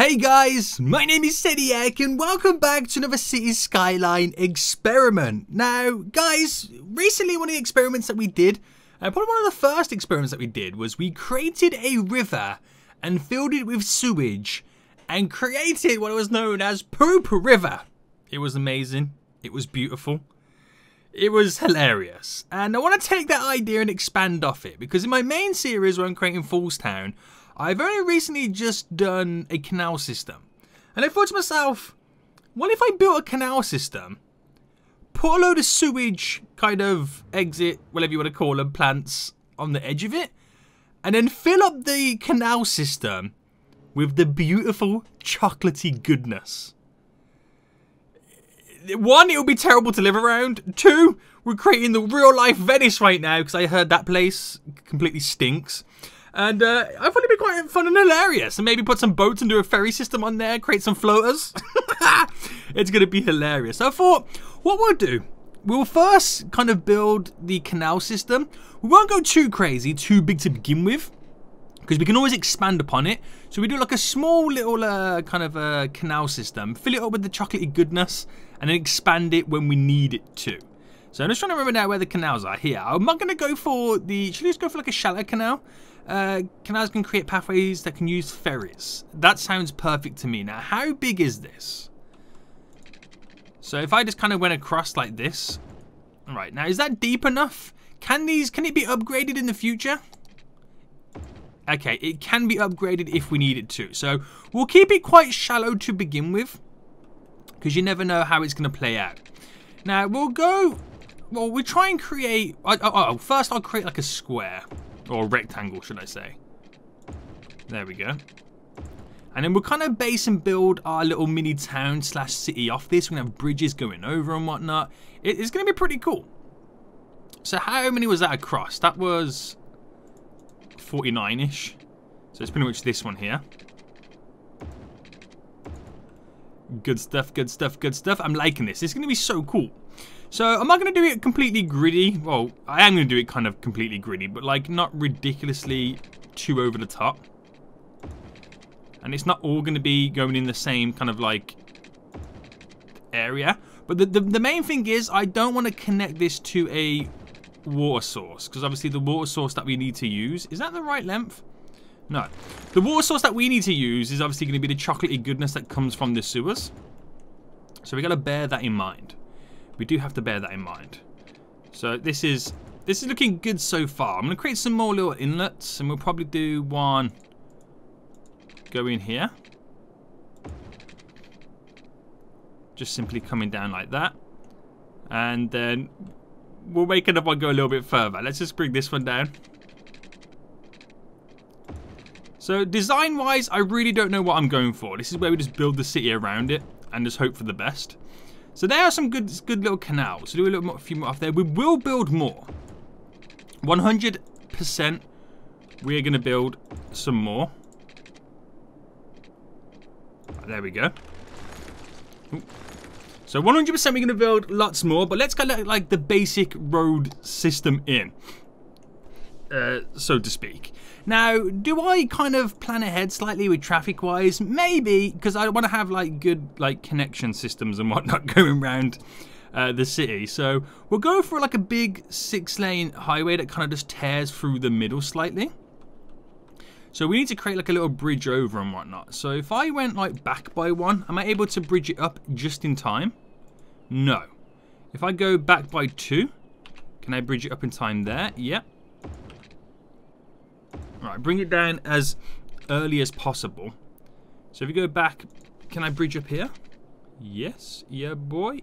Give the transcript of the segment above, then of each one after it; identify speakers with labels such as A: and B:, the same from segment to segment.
A: Hey guys, my name is Sediak and welcome back to another City Skyline experiment. Now guys, recently one of the experiments that we did, probably one of the first experiments that we did, was we created a river and filled it with sewage and created what was known as Poop River. It was amazing, it was beautiful, it was hilarious, and I want to take that idea and expand off it, because in my main series where I'm creating Falls Town, I've only recently just done a canal system. And I thought to myself, what if I built a canal system, put a load of sewage, kind of exit, whatever you want to call them, plants on the edge of it, and then fill up the canal system with the beautiful chocolatey goodness. One, it would be terrible to live around. Two, we're creating the real life Venice right now, because I heard that place completely stinks. And I thought it'd be quite fun and hilarious. And maybe put some boats and do a ferry system on there, create some floaters. It's going to be hilarious. So I thought, what we'll do, we'll first kind of build the canal system. We won't go too crazy, too big to begin with, because we can always expand upon it. So we do like a small little kind of a canal system, fill it up with the chocolatey goodness, and then expand it when we need it to. So I'm just trying to remember now where the canals are. Here, I'm not going to go for the, should we just go for like a shallow canal? Canals can create pathways that can use ferries. That sounds perfect to me. Now, how big is this? So if I just kind of went across like this. All right, now is that deep enough? Can it be upgraded in the future? Okay, it can be upgraded if we need it to. So we'll keep it quite shallow to begin with, because you never know how it's going to play out. Now we'll go, well, we'll try and create, first I'll create like a square. Or rectangle, should I say. There we go. And then we'll kind of base and build our little mini town slash city off this. We're going to have bridges going over and whatnot. It's going to be pretty cool. So how many was that across? That was 49-ish. So it's pretty much this one here. Good stuff, good stuff, good stuff. I'm liking this. It's going to be so cool. So I'm not going to do it completely gritty. Well, I am going to do it kind of completely gritty, but like not ridiculously too over the top. And it's not all going to be going in the same kind of like area. But the main thing is I don't want to connect this to a water source, because obviously the water source that we need to use, is that the right length? No. The water source that we need to use is obviously going to be the chocolatey goodness that comes from the sewers. So we got to bear that in mind. We do have to bear that in mind. So this is looking good so far. I'm going to create some more little inlets, and we'll probably do one go in here. Just simply coming down like that. And then we'll make another one go a little bit further. Let's just bring this one down. So design-wise, I really don't know what I'm going for. This is where we just build the city around it and just hope for the best. So there are some good little canals. So do a little more, a few more off there. We will build more. 100% we're going to build some more. There we go. Ooh. So 100% we're going to build lots more. But let's get like the basic road system in. So to speak. Now, do I kind of plan ahead slightly with traffic-wise? Maybe, because I want to have like good like connection systems and whatnot going around the city. So we'll go for like a big 6-lane highway that kind of just tears through the middle slightly. So we need to create like a little bridge over and whatnot. So if I went like back by one, am I able to bridge it up just in time? No. If I go back by 2, can I bridge it up in time there? Yep. Right, bring it down as early as possible. So if you go back, can I bridge up here? Yes, yeah boy.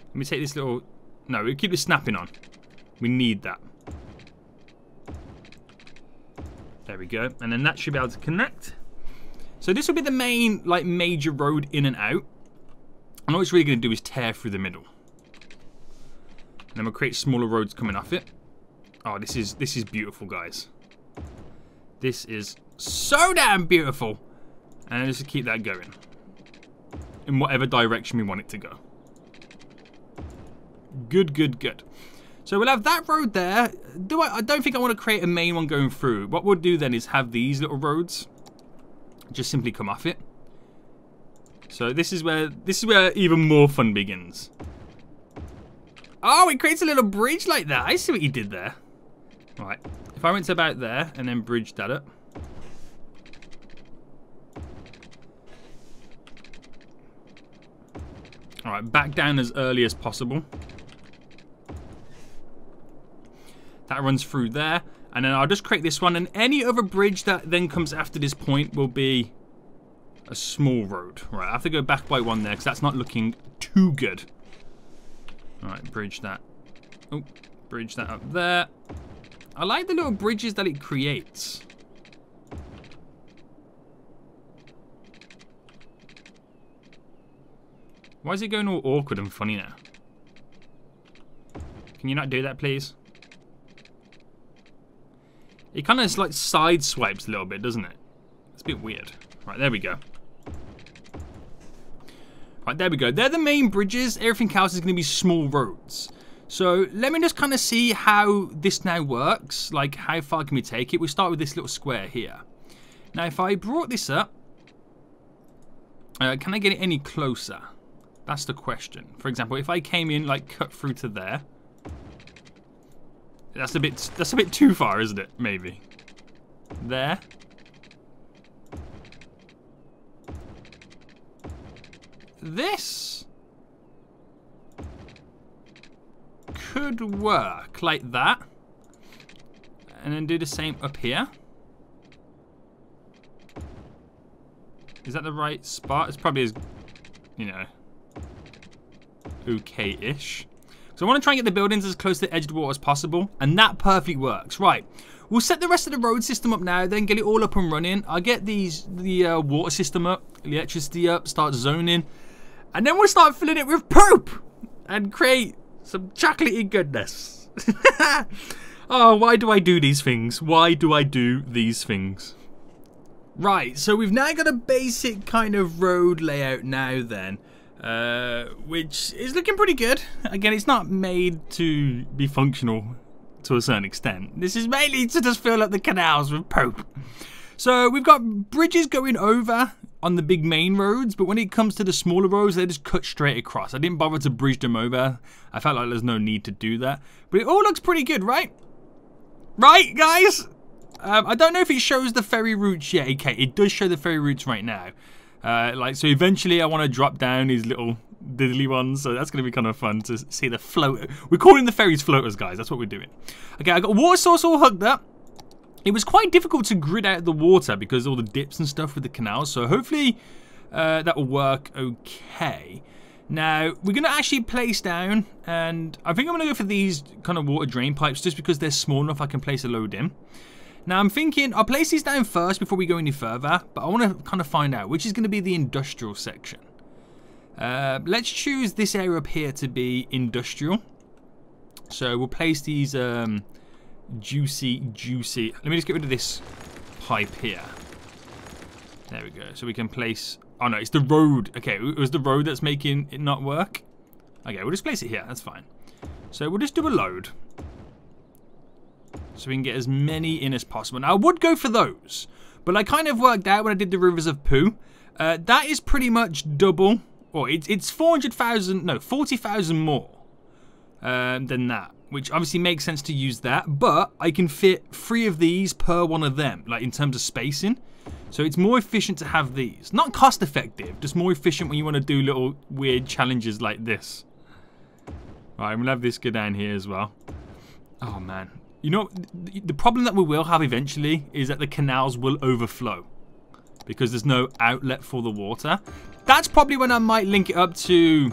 A: Let me take this little, no, we'll keep the snapping on. We need that. There we go, and then that should be able to connect. So this will be the main, like, major road in and out. And all it's really going to do is tear through the middle. And then we'll create smaller roads coming off it. Oh, this is beautiful, guys. This is so damn beautiful. And just keep that going. In whatever direction we want it to go. Good, good, good. So we'll have that road there. I don't think I want to create a main one going through. What we'll do then is have these little roads just simply come off it. So this is where even more fun begins. Oh, it creates a little bridge like that. I see what you did there. Right. If I went to about there and then bridged that up. Alright, back down as early as possible. That runs through there. And then I'll just create this one. And any other bridge that then comes after this point will be a small road. Right, I have to go back by one there because that's not looking too good. Alright, bridge that. Oh, bridge that up there. I like the little bridges that it creates. Why is it going all awkward and funny now? Can you not do that, please? It kind of like side swipes a little bit, doesn't it? It's a bit weird. Right, there we go. Right, there we go. They're the main bridges. Everything else is going to be small roads. So let me just kind of see how this now works. Like, how far can we take it? We start with this little square here. Now, if I brought this up, can I get it any closer? That's the question. For example, if I came in, like, cut through to there. That's a bit too far, isn't it? Maybe. There. This could work like that. And then do the same up here. Is that the right spot? It's probably as, you know, okay-ish. So I want to try and get the buildings as close to the edge of the water as possible. And that perfectly works. Right. We'll set the rest of the road system up now, then get it all up and running. I'll get the water system up, electricity up, start zoning. And then we'll start filling it with poop and create some chocolatey goodness. Oh, why do I do these things? Why do I do these things? Right, so we've now got a basic kind of road layout now then. Which is looking pretty good. Again, it's not made to be functional to a certain extent. This is mainly to just fill up the canals with poop. So we've got bridges going over on the big main roads, but when it comes to the smaller roads, they just cut straight across. I didn't bother to bridge them over. I felt like there's no need to do that. But it all looks pretty good, right? Right, guys? I don't know if it shows the ferry routes yet. Okay, it does show the ferry routes right now. So eventually I want to drop down these little diddly ones, so that's going to be kind of fun to see the float. We're calling the ferries floaters, guys. That's what we're doing. Okay, I got a water source all hooked up. It was quite difficult to grid out the water because of all the dips and stuff with the canals, so hopefully that will work okay. Now, we're going to actually place down, and I think I'm going to go for these kind of water drain pipes just because they're small enough I can place a load in. Now, I'm thinking I'll place these down first before we go any further, but I want to kind of find out which is going to be the industrial section. Let's choose this area up here to be industrial. So we'll place these juicy. Let me just get rid of this pipe here. There we go. So we can place. Oh no, it's the road. Okay, it was the road that's making it not work. Okay, we'll just place it here. That's fine. So we'll just do a load. So we can get as many in as possible. Now, I would go for those, but I kind of worked out when I did the Rivers of Poo. That is pretty much double, or it's 400,000, no, 40,000 more than that, which obviously makes sense to use that, but I can fit 3 of these per one of them, like in terms of spacing. So it's more efficient to have these. Not cost effective, just more efficient when you want to do little weird challenges like this. All right, we'll have this go down here as well. Oh, man. You know, the problem that we will have eventually is that the canals will overflow because there's no outlet for the water. That's probably when I might link it up to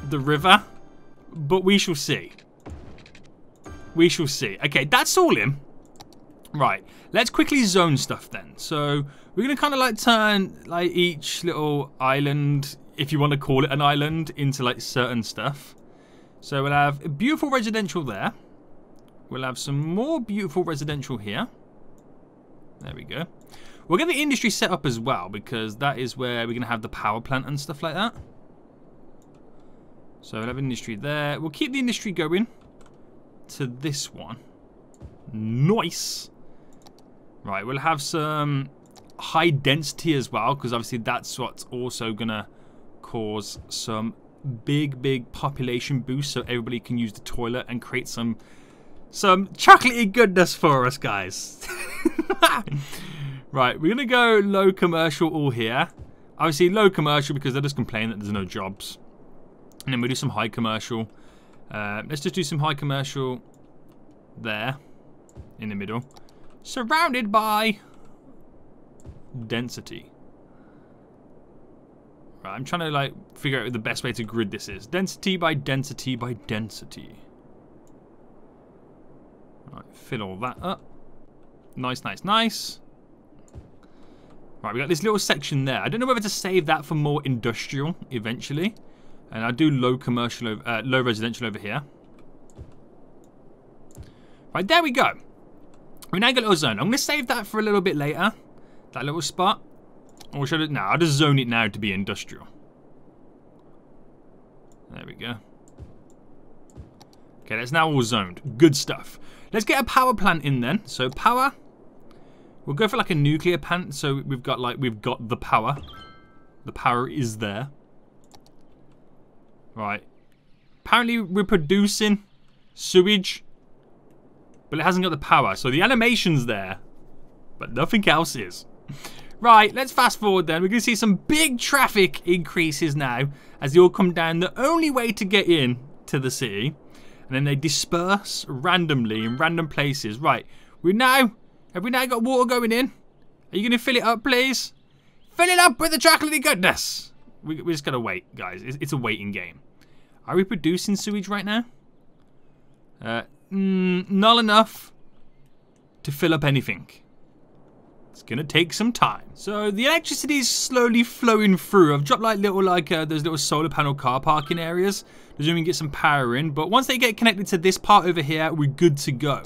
A: the river, but we shall see. We shall see. Okay, that's all in. Right, let's quickly zone stuff then. So we're going to kind of like turn like each little island, if you want to call it an island, into like certain stuff. So we'll have a beautiful residential there. We'll have some more beautiful residential here. There we go. We'll get the industry set up as well because that is where we're going to have the power plant and stuff like that. So we'll have industry there. We'll keep the industry going to this one. Nice. Right, we'll have some high density as well, because obviously that's what's also gonna cause some big population boost, so everybody can use the toilet and create some chocolatey goodness for us, guys. Right, we're gonna go low commercial all here. Obviously low commercial because they'll just complain that there's no jobs. And then we'll do some high commercial. Let's just do some high commercial there in the middle, surrounded by density. Right, I'm trying to like figure out the best way to grid this is. Density by density by density. Right, fill all that up. Nice. Right, we got this little section there. I don't know whether to save that for more industrial eventually. And I'll do low commercial, low residential over here. Right, there we go. We now got a little zone. I'm going to save that for a little bit later. That little spot. Or should I? No, I'll just zone it now to be industrial. There we go. Okay, that's now all zoned. Good stuff. Let's get a power plant in then. So power. We'll go for like a nuclear plant. So we've got the power. The power is there. Right. Apparently we're producing sewage, but it hasn't got the power. So the animation's there, but nothing else is. Right, let's fast forward then. We're going to see some big traffic increases now as they all come down the only way to get in to the city. And then they disperse randomly in random places. Right, have we now got water going in? Are you going to fill it up, please? Fill it up with the chocolatey goodness. We're just going to wait, guys. It's a waiting game. Are we producing sewage right now? Not enough to fill up anything. It's gonna take some time. So the electricity is slowly flowing through. I've dropped like those little solar panel car parking areas. Presuming we can get some power in. But once they get connected to this part over here, we're good to go.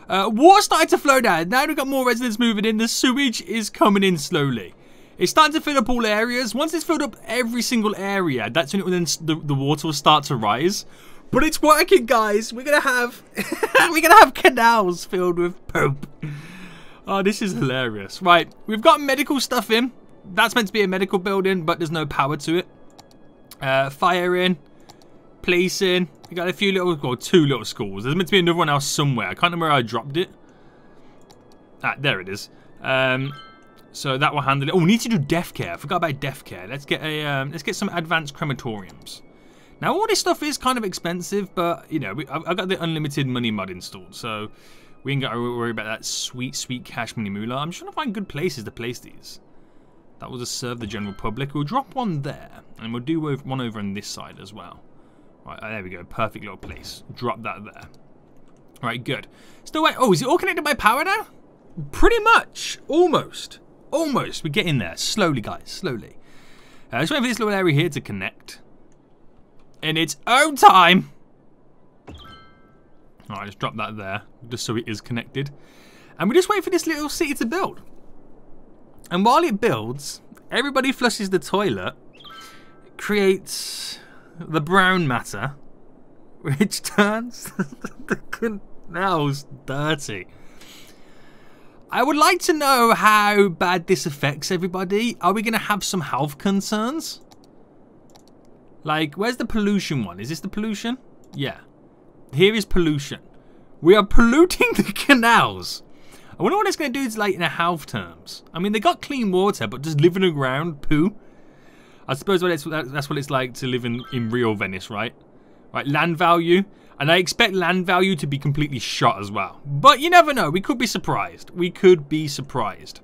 A: Water started to flow down. Now we've got more residents moving in. The sewage is coming in slowly. It's starting to fill up all areas. Once it's filled up every single area, that's when the water will start to rise. But it's working, guys. We're gonna have canals filled with poop. Oh, this is hilarious. Right, we've got medical stuff in. That's meant to be a medical building, but there's no power to it. Fire in. Police in. We got a few little, well, 2 little schools. There's meant to be another one else somewhere. I can't remember where I dropped it. Ah, there it is. So that will handle it. Oh, we need to do death care. I forgot about death care. Let's get some advanced crematoriums. Now, all this stuff is kind of expensive, but you know, I've got the unlimited money mod installed, so we ain't got to worry about that sweet cash money moolah. I'm just trying to find good places to place these. That will just serve the general public. We'll drop one there, and we'll do one over on this side as well. Right, there we go. Perfect little place. Drop that there. Right, good. Still wait. Oh, is it all connected by power now? Pretty much. Almost. Almost. We're getting there. Slowly, guys. Slowly. Just waiting for this little area here to connect. In its own time. Alright, just drop that there. Just so it is connected. And we just wait for this little city to build. And while it builds, everybody flushes the toilet. It creates the brown matter, which turns the canals dirty. I would like to know how bad this affects everybody. Are we going to have some health concerns? Like, where's the pollution one? Is this the pollution? Yeah. Here is pollution. We are polluting the canals. I wonder what it's going to do to, like, in a health terms. I mean, they got clean water, but just living around poo. I suppose that's what it's like to live in real Venice, right? Right, land value. And I expect land value to be completely shot as well. But you never know. We could be surprised. We could be surprised.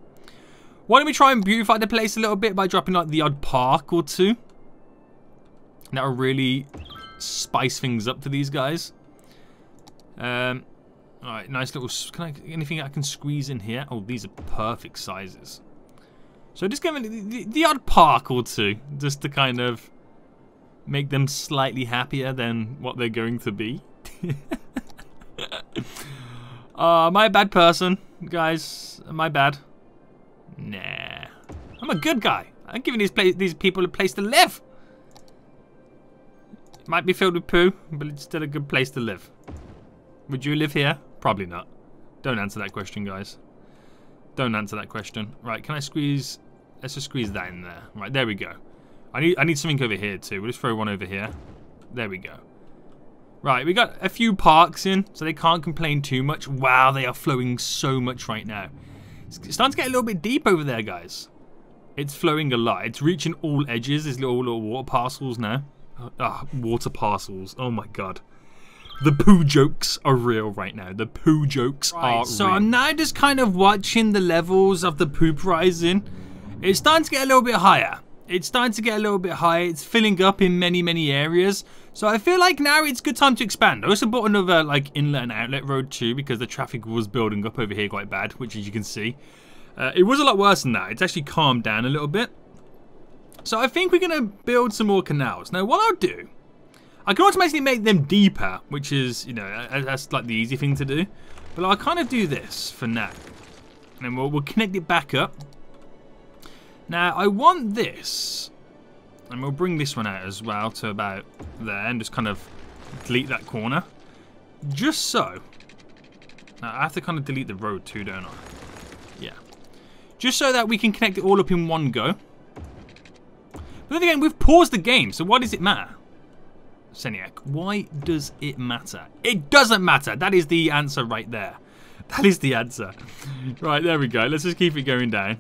A: Why don't we try and beautify the place a little bit by dropping, like, the odd park or two? That will really spice things up for these guys. Alright, nice little... anything I can squeeze in here? Oh, these are perfect sizes. So just give them the odd park or two, just to kind of make them slightly happier than what they're going to be. Am I a bad person, guys? Am I bad? Nah. I'm a good guy. I'm giving these people a place to live. It might be filled with poo, but it's still a good place to live. Would you live here? Probably not. Don't answer that question, guys. Don't answer that question. Right, can I squeeze... Let's just squeeze that in there. Right, there we go. I need something over here too. We'll just throw one over here. There we go. Right, we got a few parks in, so they can't complain too much. Wow, they are flowing so much right now. It's starting to get a little bit deep over there, guys. It's flowing a lot. It's reaching all edges. There's little water parcels now. Water parcels. Oh my god. The poo jokes are real right now. The poo jokes are real. So I'm now just kind of watching the levels of the poop rising. It's starting to get a little bit higher. It's starting to get a little bit higher. It's filling up in many areas. So I feel like now it's a good time to expand. I also bought another like inlet and outlet road too, because the traffic was building up over here quite bad, which as you can see. It was a lot worse than that. It's actually calmed down a little bit. So I think we're going to build some more canals. Now what I'll do, I can automatically make them deeper, which is, you know, that's like the easy thing to do. But I'll kind of do this for now. And then we'll connect it back up. Now I want this, and we'll bring this one out as well to about there and just kind of delete that corner. Just so. Now I have to kind of delete the road too, don't I? Yeah. Just so that we can connect it all up in one go. But then again, we've paused the game, so why does it matter? Seniac, why does it matter? It doesn't matter. That is the answer right there. That is the answer. Right, there we go. Let's just keep it going down.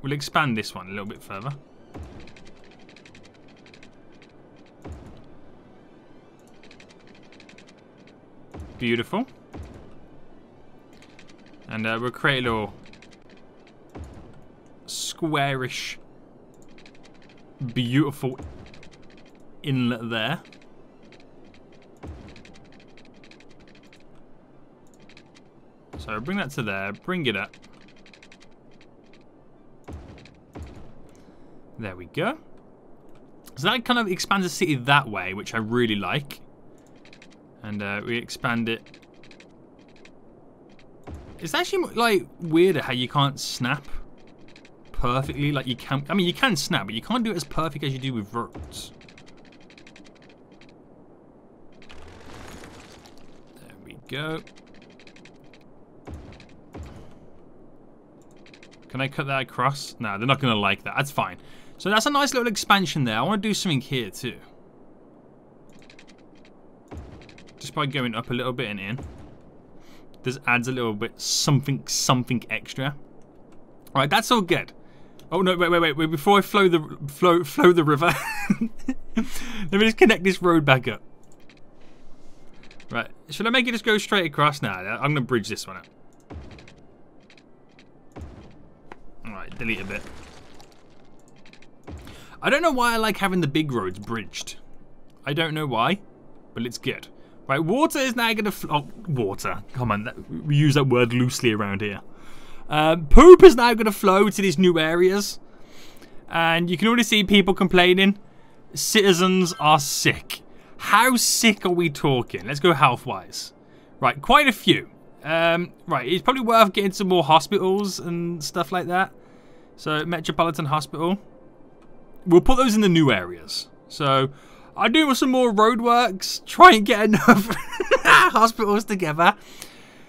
A: We'll expand this one a little bit further. Beautiful. And we'll create a little squarish, beautiful inlet there. So bring that to there, bring it up. There we go. So that kind of expands the city that way, which I really like. And we expand it. It's actually like weirder how you can't snap perfectly like you can. I mean, you can snap, but you can't do it as perfect as you do with roads. There we go. Can I cut that across? No, they're not going to like that. That's fine. So that's a nice little expansion there. I want to do something here too. Just by going up a little bit and in. This adds a little bit something extra. All right, that's all good. Oh no, wait. Before I flow the river, let me just connect this road back up. Right, should I make it just go straight across now? I'm gonna bridge this one up. All right, delete a bit. I don't know why I like having the big roads bridged. I don't know why, but it's good. Right, water is now gonna water. Come on, we use that word loosely around here. Poop is now gonna flow to these new areas, and you can already see people complaining. Citizens are sick. How sick are we talking? Let's go health-wise. Right, quite a few. Right, it's probably worth getting some more hospitals and stuff like that. So, Metropolitan Hospital. We'll put those in the new areas. So, I'll do some more roadworks. Try and get enough hospitals together.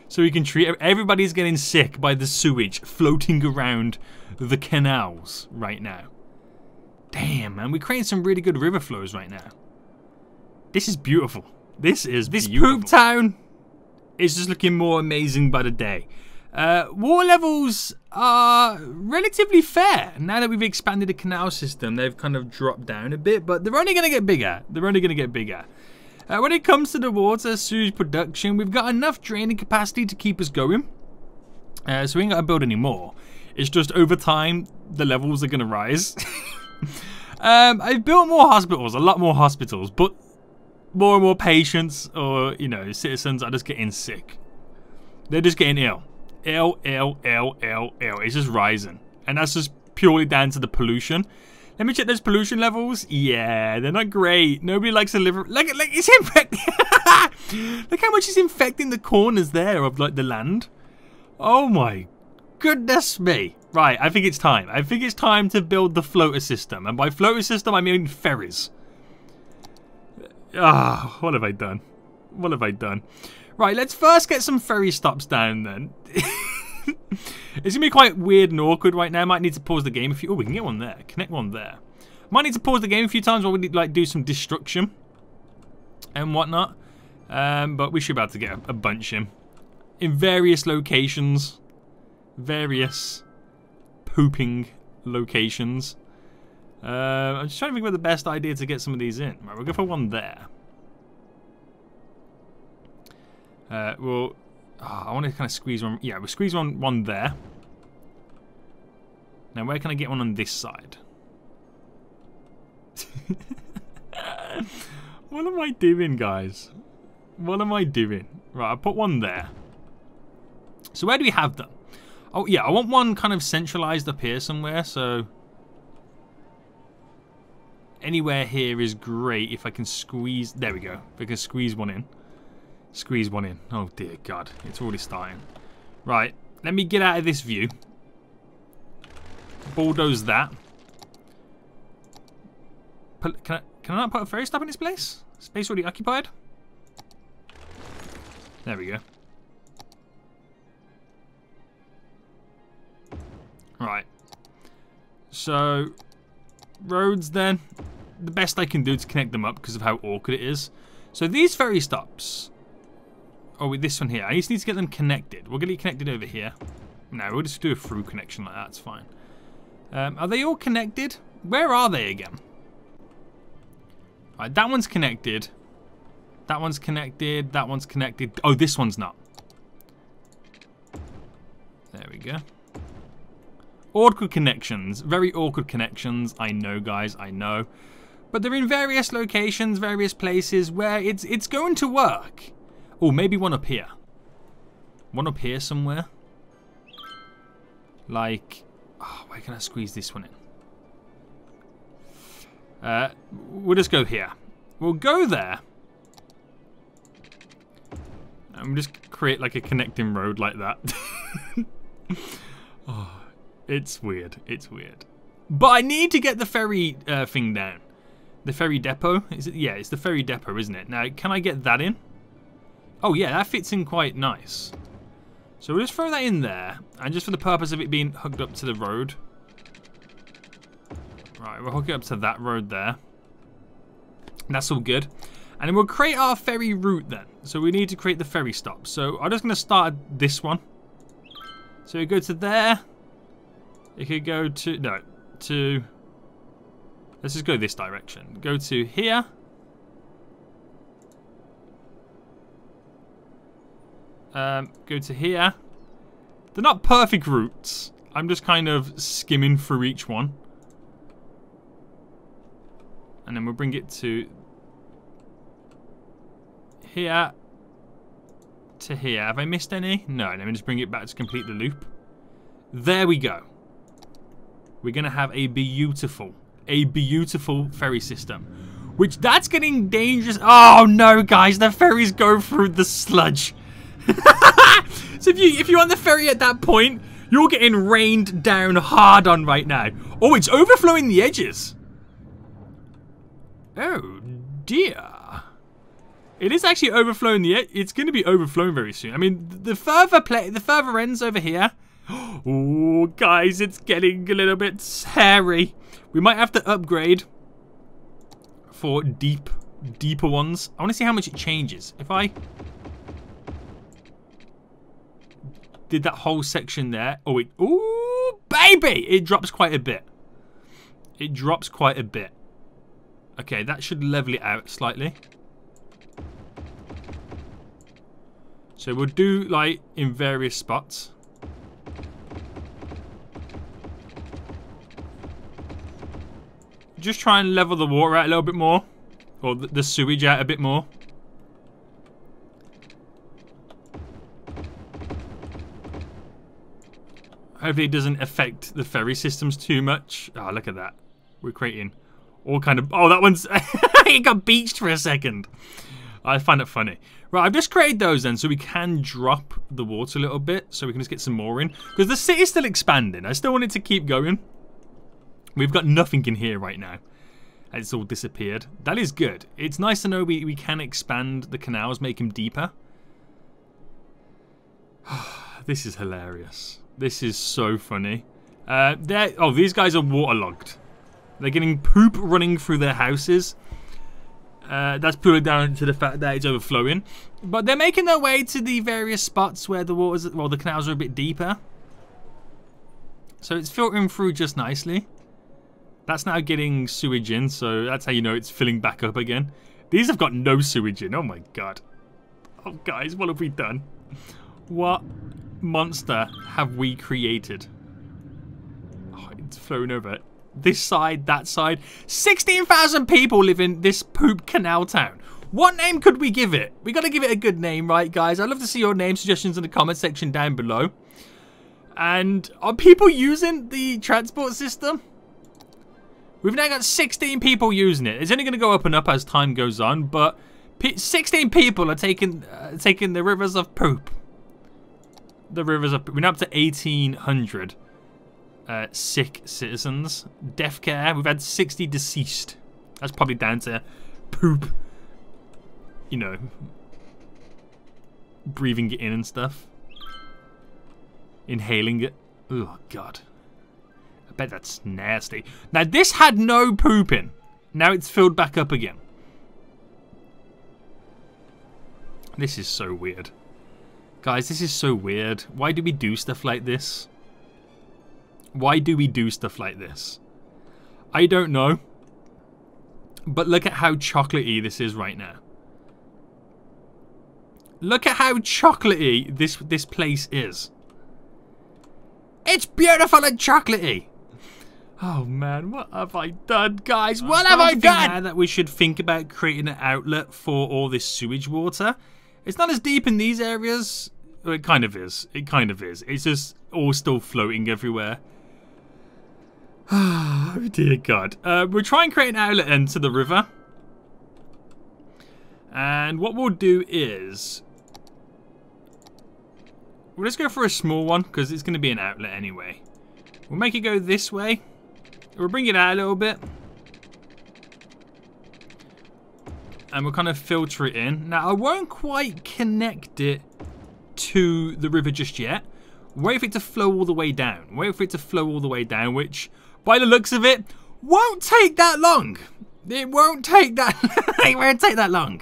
A: So we can treat... Everybody's getting sick by the sewage floating around the canals right now. Damn, man. We're creating some really good river flows right now. This is beautiful. This poop town is just looking more amazing by the day. Water levels are relatively fair. Now that we've expanded the canal system, they've kind of dropped down a bit, but they're only going to get bigger. They're only going to get bigger. When it comes to the water sewage production, we've got enough draining capacity to keep us going. So we ain't got to build any more. It's just over time, the levels are going to rise. I've built more hospitals, a lot more hospitals, but more and more patients or, you know, citizens are just getting sick. They're just getting ill. Ill. It's just rising. And that's just purely down to the pollution. Let me check those pollution levels. Yeah, they're not great. Nobody likes to live... Like it's infecting... Look how much it's infecting the corners there of, like, the land. Oh, my goodness me. Right, I think it's time. I think it's time to build the floater system. And by floater system, I mean ferries. Ah, what have I done? What have I done? Right, let's first get some ferry stops down then. It's gonna be quite weird and awkward right now. Might need to pause the game a few. Oh, we can get one there. Connect one there. Might need to pause the game a few times while we need, like, do some destruction and whatnot. But we should be able to get a bunch in various locations, various pooping locations. I'm just trying to think of the best idea to get some of these in. Right, we'll go for one there. I want to kind of squeeze one. Yeah, we'll squeeze one there. Now, where can I get one on this side? What am I doing, guys? What am I doing? Right, I'll put one there. So where do we have them? Oh, yeah, I want one kind of centralized up here somewhere, so anywhere here is great if I can squeeze. There we go. If I can squeeze one in. Squeeze one in. Oh, dear God. It's already starting. Right, let me get out of this view. Bulldoze that. Can I not put a ferry stop in this place? Space already occupied? There we go. Right. So, roads then. The best I can do to connect them up because of how awkward it is. So these ferry stops. Oh, with this one here. I just need to get them connected. We'll get it connected over here. No, we'll just do a through connection like that. It's fine. Are they all connected? Where are they again? Right, that one's connected. That one's connected. That one's connected. Oh, this one's not. There we go. Awkward connections. Very awkward connections. I know, guys. I know. But they're in various locations, various places where it's going to work. Oh, maybe one up here. One up here somewhere. Like, oh, where can I squeeze this one in? We'll just go here. We'll go there. And we'll just create like a connecting road like that. Oh, it's weird. It's weird. But I need to get the ferry thing down. The ferry depot? Is it? Yeah, it's the ferry depot, isn't it? Now, can I get that in? Oh, yeah, that fits in quite nice. So we'll just throw that in there. And just for the purpose of it being hooked up to the road. Right, we'll hook it up to that road there. That's all good. And then we'll create our ferry route then. So we need to create the ferry stop. So I'm just going to start this one. So we go to there. It could go to... No, to... Let's just go this direction. Go to here. Go to here. They're not perfect routes. I'm just kind of skimming through each one. And then we'll bring it to here to here. Have I missed any? No, let me just bring it back to complete the loop. There we go. We're going to have a beautiful ferry system. Which, that's getting dangerous. Oh no, guys, the ferries go through the sludge. So if you're on the ferry at that point, you're getting rained down hard on right now. Oh, it's overflowing the edges. Oh dear. It is actually overflowing the edge. It's going to be overflowing very soon. I mean, the further ends over here. Oh, guys, it's getting a little bit hairy. We might have to upgrade for deeper ones. I want to see how much it changes. If I did that whole section there. Oh, ooh, baby! It drops quite a bit. It drops quite a bit. Okay, that should level it out slightly. So we'll do, like, in various spots. Just try and level the water out a little bit more. Or the sewage out a bit more. Hopefully it doesn't affect the ferry systems too much. Oh, look at that. We're creating all kind of... Oh, that one's... It got beached for a second. I find it funny. Right, I've just created those then so we can drop the water a little bit. So we can just get some more in. Because the city's still expanding. I still want it to keep going. We've got nothing in here right now. It's all disappeared. That is good. It's nice to know we can expand the canals, make them deeper. this is hilarious. This is so funny. Oh, these guys are waterlogged. They're getting poop running through their houses. That's purely down to the fact that it's overflowing. But they're making their way to the various spots where the waters, well, the canals are a bit deeper. So it's filtering through just nicely. That's now getting sewage in, so that's how you know it's filling back up again. These have got no sewage in. Oh my god. Oh guys, what have we done? What monster have we created? Oh, it's flowing over. This side, that side. 16,000 people live in this poop canal town. What name could we give it? We got to give it a good name, right, guys? I'd love to see your name suggestions in the comment section down below. And are people using the transport system? We've now got 16 people using it. It's only going to go up and up as time goes on, but 16 people are taking the rivers of poop. The rivers of poop. We're now up to 1,800 sick citizens. Death care. We've had 60 deceased. That's probably down to poop. You know, breathing it in and stuff. Inhaling it. Oh, God. I bet that's nasty. Now, this had no poop in. Now it's filled back up again. This is so weird. Guys, this is so weird. Why do we do stuff like this? Why do we do stuff like this? I don't know. But look at how chocolatey this is right now. Look at how chocolatey this place is. It's beautiful and chocolatey. Oh man, what have I done, guys? What have I done? Now that we should think about creating an outlet for all this sewage water. It's not as deep in these areas. Well, it kind of is. It kind of is. It's just all still floating everywhere. Oh dear God. We'll try and create an outlet into the river. And what we'll do is... we'll just go for a small one, because it's going to be an outlet anyway. We'll make it go this way. We'll bring it out a little bit. And we'll kind of filter it in. Now, I won't quite connect it to the river just yet. Wait for it to flow all the way down. Wait for it to flow all the way down, which, by the looks of it, won't take that long. It won't take that, it won't take that long.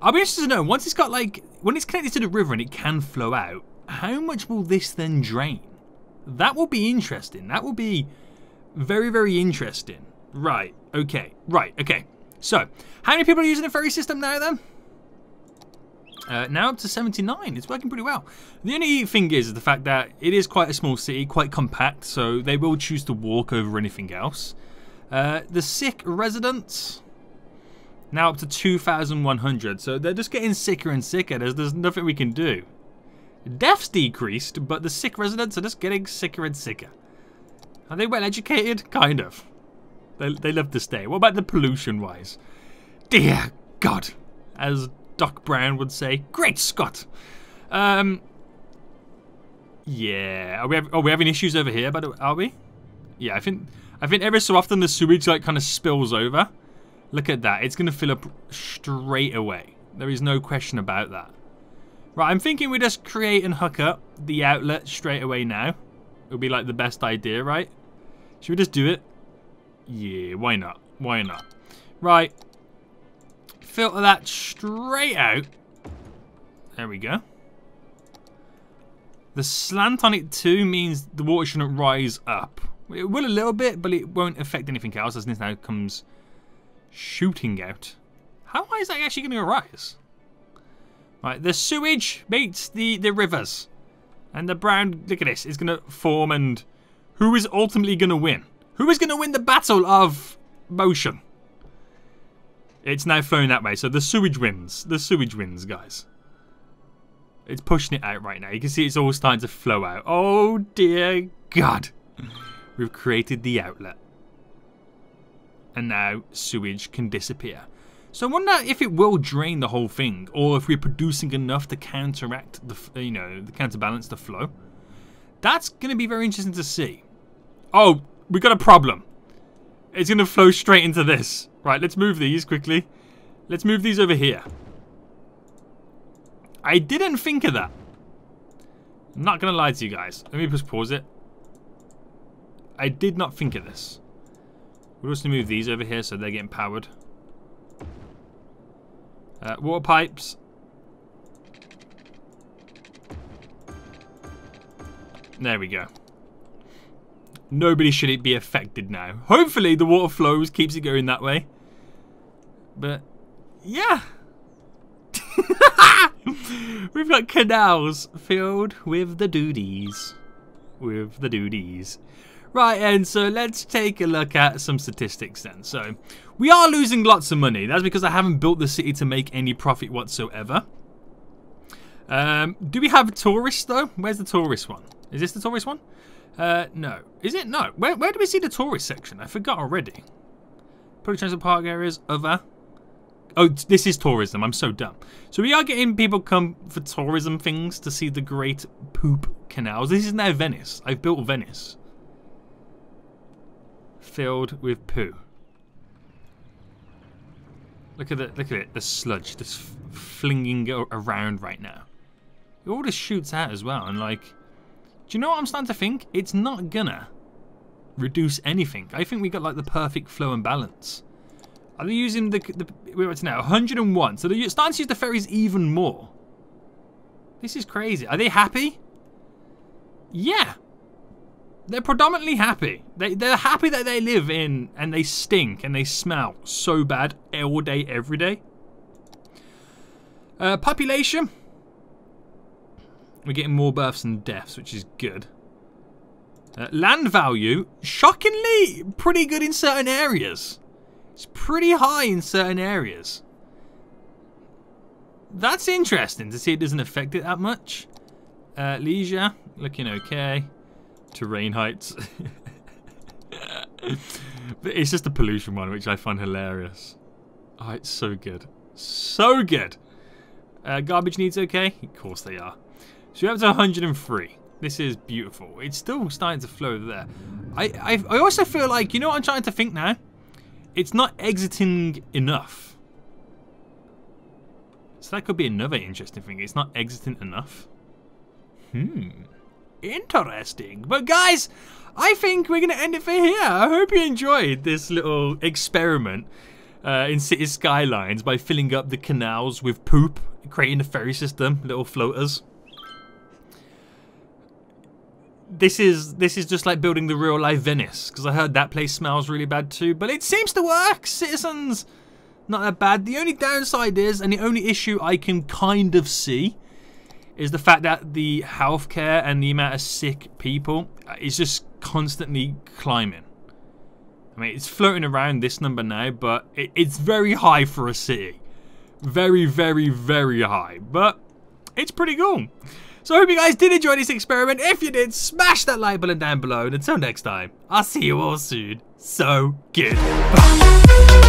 A: I'll be interested to know, once it's got like, when it's connected to the river and it can flow out, how much will this then drain? That will be interesting. That will be very, very interesting. Right, okay, So, how many people are using the ferry system now then? Now up to 79. It's working pretty well. The only thing is the fact that it is quite a small city, quite compact, so they will choose to walk over anything else. The sick residents, now up to 2,100. So they're just getting sicker and sicker. There's nothing we can do. Deaths decreased, but the sick residents are just getting sicker and sicker. Are they well educated? Kind of. They love to stay. What about the pollution-wise? Dear God, as Doc Brown would say, great Scott. Yeah. Are we having issues over here? But are we? Yeah, I think every so often the sewage like kind of spills over. Look at that. It's gonna fill up straight away. There is no question about that. Right, I'm thinking we just create and hook up the outlet straight away now. It would be like the best idea, right? Should we just do it? Yeah, why not? Why not? Right. Filter that straight out. There we go. The slant on it too means the water shouldn't rise up. It will a little bit, but it won't affect anything else as this now comes shooting out. How high is that actually going to rise? Right, the sewage meets the rivers. And the brown, look at this, it's going to form, and who is ultimately going to win? Who is going to win the battle of motion? It's now flowing that way, so the sewage wins. The sewage wins, guys. It's pushing it out right now. You can see it's all starting to flow out. Oh, dear God. We've created the outlet. And now sewage can disappear. So I wonder if it will drain the whole thing, or if we're producing enough to counteract the, you know, the counterbalance the flow. That's going to be very interesting to see. Oh, we got a problem. It's going to flow straight into this. Right, let's move these quickly. Let's move these over here. I didn't think of that. I'm not going to lie to you guys. Let me just pause it. I did not think of this. We'll also move these over here so they're getting powered. Water pipes. There we go. Nobody should be affected now. Hopefully the water flows, keeps it going that way. But, yeah. We've got canals filled with the duties. Right, and so let's take a look at some statistics then. So, we are losing lots of money. That's because I haven't built the city to make any profit whatsoever. Do we have tourists though? Where's the tourist one? Is this the tourist one? No. Is it? No. Where do we see the tourist section? I forgot already. Public transport park areas, other. Oh, this is tourism. I'm so dumb. So we are getting people come for tourism things to see the great poop canals. This is now Venice. I've built Venice. Filled with poo. Look at it. The sludge just flinging around right now. It all just shoots out as well. And like, do you know what I'm starting to think? It's not gonna reduce anything. I think we got like the perfect flow and balance. Are they using we're at now 101? So they're starting to use the ferries even more. This is crazy. Are they happy? Yeah. They're predominantly happy. They're happy that they live in and they stink and they smell so bad all day, every day. Population. We're getting more births and deaths, which is good. Land value, shockingly pretty good in certain areas. It's pretty high in certain areas. That's interesting to see it doesn't affect it that much. Leisure, looking okay. Terrain heights. But it's just the pollution one, which I find hilarious. Oh, it's so good. So good. Garbage needs okay? Of course they are. So we're up to 103. This is beautiful. It's still starting to flow there. I also feel like, you know what I'm trying to think now? It's not exiting enough. So that could be another interesting thing. It's not exiting enough. Interesting. But guys, I think we're going to end it for here. I hope you enjoyed this little experiment in City Skylines by filling up the canals with poop, creating a ferry system, little floaters. This is just like building the real life Venice, because I heard that place smells really bad too, but it seems to work. Citizens, not that bad. The only downside is, and the only issue I can kind of see, is the fact that the healthcare and the amount of sick people is just constantly climbing. I mean, it's floating around this number now, but it's very high for a city. Very, very, very high, but it's pretty cool. So I hope you guys did enjoy this experiment. If you did, smash that like button down below. And until next time, I'll see you all soon. So good. Bye.